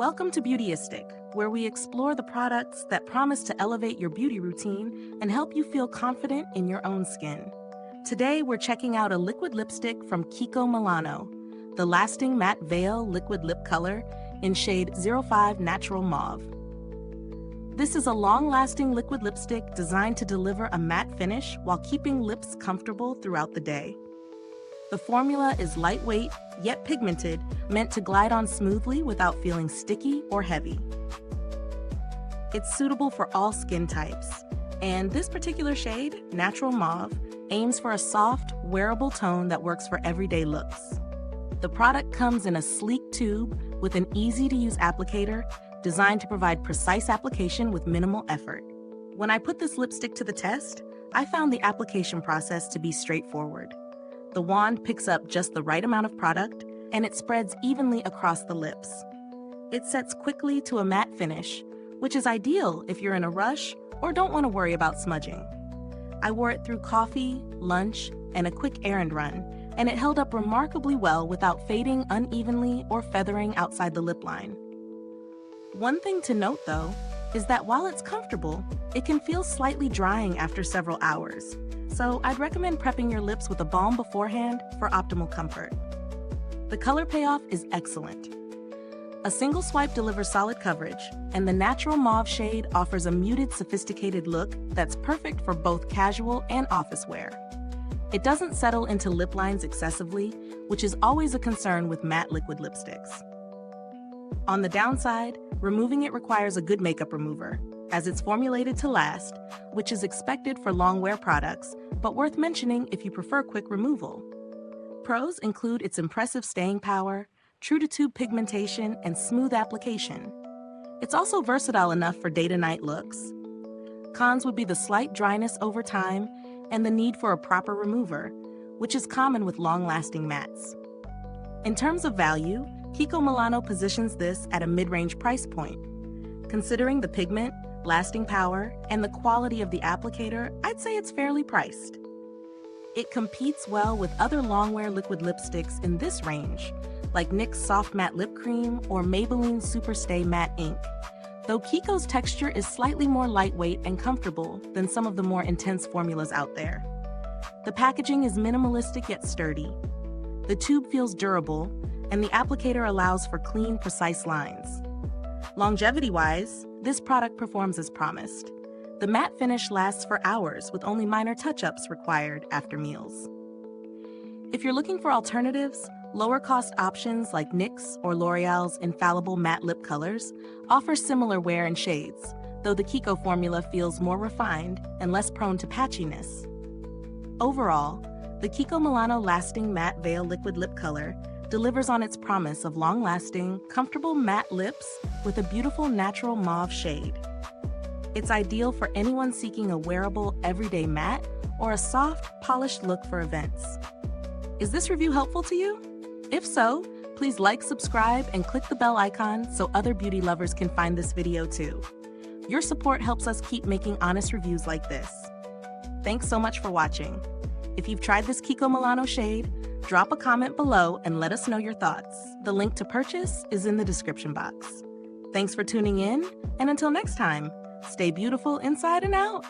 Welcome to Beautyistic, where we explore the products that promise to elevate your beauty routine and help you feel confident in your own skin. Today, we're checking out a liquid lipstick from Kiko Milano, the Lasting Matte Veil Liquid Lip Color in shade 05 Natural Mauve. This is a long-lasting liquid lipstick designed to deliver a matte finish while keeping lips comfortable throughout the day. The formula is lightweight, yet pigmented, meant to glide on smoothly without feeling sticky or heavy. It's suitable for all skin types, and this particular shade, Natural Mauve, aims for a soft, wearable tone that works for everyday looks. The product comes in a sleek tube with an easy-to-use applicator designed to provide precise application with minimal effort. When I put this lipstick to the test, I found the application process to be straightforward. The wand picks up just the right amount of product, and it spreads evenly across the lips. It sets quickly to a matte finish, which is ideal if you're in a rush or don't want to worry about smudging. I wore it through coffee, lunch, and a quick errand run, and it held up remarkably well without fading unevenly or feathering outside the lip line. One thing to note, though, is that while it's comfortable, it can feel slightly drying after several hours. So I'd recommend prepping your lips with a balm beforehand for optimal comfort. The color payoff is excellent. A single swipe delivers solid coverage, and the Natural Mauve shade offers a muted, sophisticated look that's perfect for both casual and office wear. It doesn't settle into lip lines excessively, which is always a concern with matte liquid lipsticks. On the downside, removing it requires a good makeup remover, as it's formulated to last, which is expected for long wear products, but worth mentioning if you prefer quick removal. Pros include its impressive staying power, true-to-tube pigmentation, and smooth application. It's also versatile enough for day-to-night looks. Cons would be the slight dryness over time and the need for a proper remover, which is common with long-lasting mattes. In terms of value, Kiko Milano positions this at a mid-range price point. Considering the pigment, lasting power, and the quality of the applicator, I'd say it's fairly priced. It competes well with other long-wear liquid lipsticks in this range, like NYX's Soft Matte Lip Cream or Maybelline's Super Stay Matte Ink, though Kiko's texture is slightly more lightweight and comfortable than some of the more intense formulas out there. The packaging is minimalistic yet sturdy. The tube feels durable, and the applicator allows for clean, precise lines. Longevity-wise, this product performs as promised. The matte finish lasts for hours with only minor touch-ups required after meals. If you're looking for alternatives, lower-cost options like NYX or L'Oreal's infallible matte lip colors offer similar wear and shades, though the Kiko formula feels more refined and less prone to patchiness. Overall, the Kiko Milano Lasting Matte Veil Liquid Lip Color delivers on its promise of long-lasting, comfortable matte lips with a beautiful natural mauve shade. It's ideal for anyone seeking a wearable, everyday matte or a soft, polished look for events. Is this review helpful to you? If so, please like, subscribe, and click the bell icon so other beauty lovers can find this video too. Your support helps us keep making honest reviews like this. Thanks so much for watching. If you've tried this Kiko Milano shade, drop a comment below and let us know your thoughts. The link to purchase is in the description box. Thanks for tuning in, and until next time, stay beautiful inside and out.